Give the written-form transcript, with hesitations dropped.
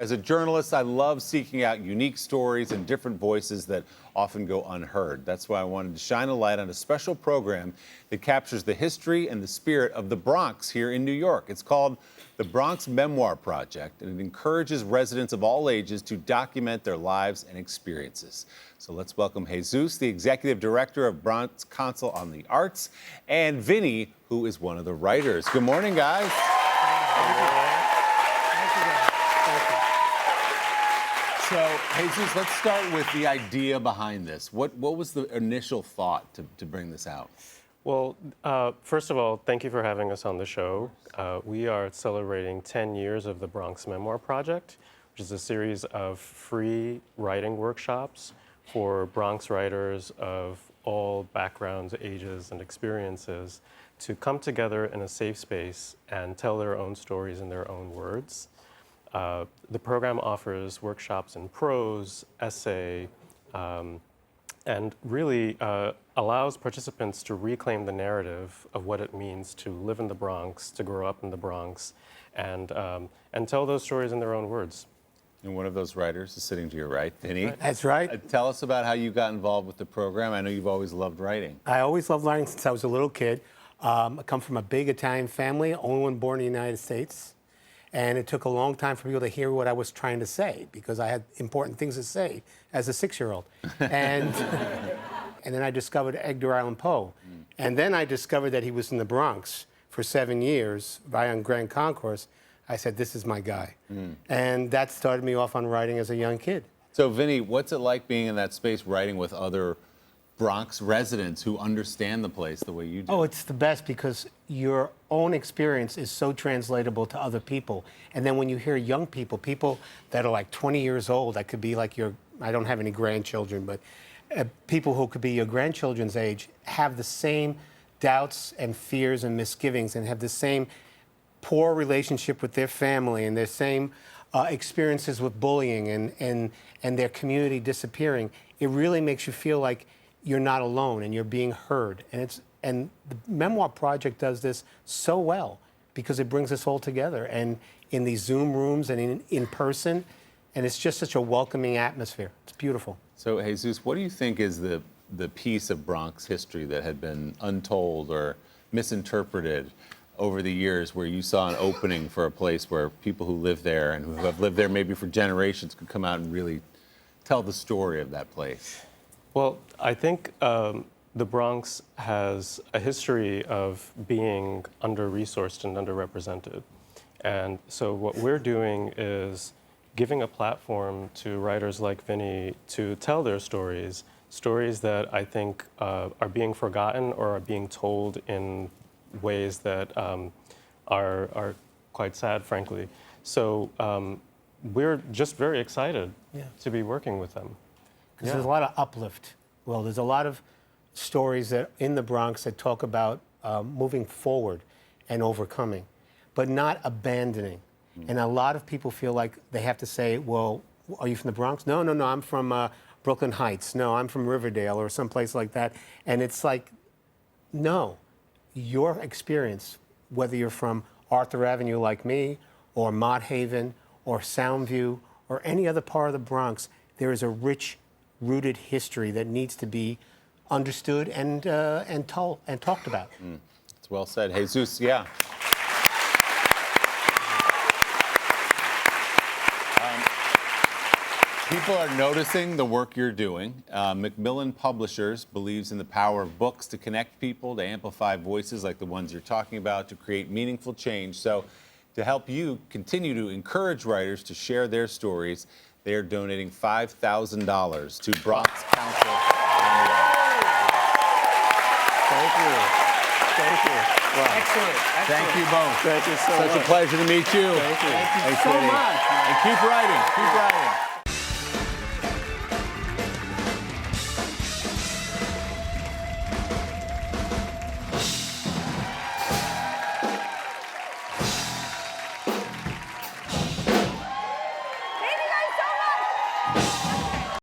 As a journalist, I love seeking out unique stories and different voices that often go unheard. That's why I wanted to shine a light on a special program that captures the history and the spirit of the Bronx here in New York. It's called the Bronx Memoir Project, and it encourages residents of all ages to document their lives and experiences. So let's welcome Jesús, the executive director of Bronx Council on the Arts, and Vinnie, who is one of the writers. Good morning, guys. So, Jesús, let's start with the idea behind this. What was the initial thought to bring this out? Well, first of all, thank you for having us on the show. We are celebrating 10 years of the Bronx Memoir Project, which is a series of free writing workshops for Bronx writers of all backgrounds, ages, and experiences to come together in a safe space and tell their own stories in their own words. The program offers workshops in prose, essay, and really allows participants to reclaim the narrative of what it means to live in the Bronx, to grow up in the Bronx, and tell those stories in their own words. And one of those writers is sitting to your right, Vinnie. That's right. Tell us about how you got involved with the program. I know you've always loved writing. I always loved writing since I was a little kid. I come from a big Italian family, only one born in the United States. And it took a long time for people to hear what I was trying to say because I had important things to say as a 6-year-old. And then I discovered Edgar Allan Poe. And then I discovered that he was in the Bronx for 7 years, right on Grand Concourse. I said, this is my guy. And that started me off on writing as a young kid. So, Vinnie, what's it like being in that space writing with other Bronx residents who understand the place the way you do? Oh, it's the best because your own experience is so translatable to other people. And then when you hear young people, people that are like 20 years old, that could be like I don't have any grandchildren, but people who could be your grandchildren's age have the same doubts and fears and misgivings and have the same poor relationship with their family and their same experiences with bullying and their community disappearing. It really makes you feel like you're not alone and you're being heard. And the Memoir Project does this so well because it brings us all together and in these Zoom rooms and in person, and it's just such a welcoming atmosphere. It's beautiful. So, Jesús, what do you think is the piece of Bronx history that had been untold or misinterpreted over the years where you saw an opening for a place where people who live there and who have lived there maybe for generations could come out and really tell the story of that place? Well, I think the Bronx has a history of being under-resourced and underrepresented. And so what we're doing is giving a platform to writers like Vinnie to tell their stories, stories that I think are being forgotten or are being told in ways that are quite sad, frankly. So we're just very excited to be working with them. Because there's a lot of uplift. Well, there's a lot of stories that in the Bronx that talk about moving forward and overcoming, but not abandoning. And a lot of people feel like they have to say, well, are you from the Bronx? No, I'm from Brooklyn Heights. No, I'm from Riverdale or someplace like that. And it's like, no, your experience, whether you're from Arthur Avenue like me or Mott Haven or Soundview or any other part of the Bronx, there is a rich rooted history that needs to be understood and told and talked about. It's well said. Jesús, yeah. People are noticing the work you're doing. Macmillan Publishers believes in the power of books to connect people, to amplify voices like the ones you're talking about, to create meaningful change. So to help you continue to encourage writers to share their stories, they are donating $5,000 to Bronx Council on the Arts. Thank you. Thank you. Well, Excellent. Thank you both. Thank you so much. Such a pleasure to meet you. Thank you. Thanks, so Vinnie. much. And keep writing. Keep writing.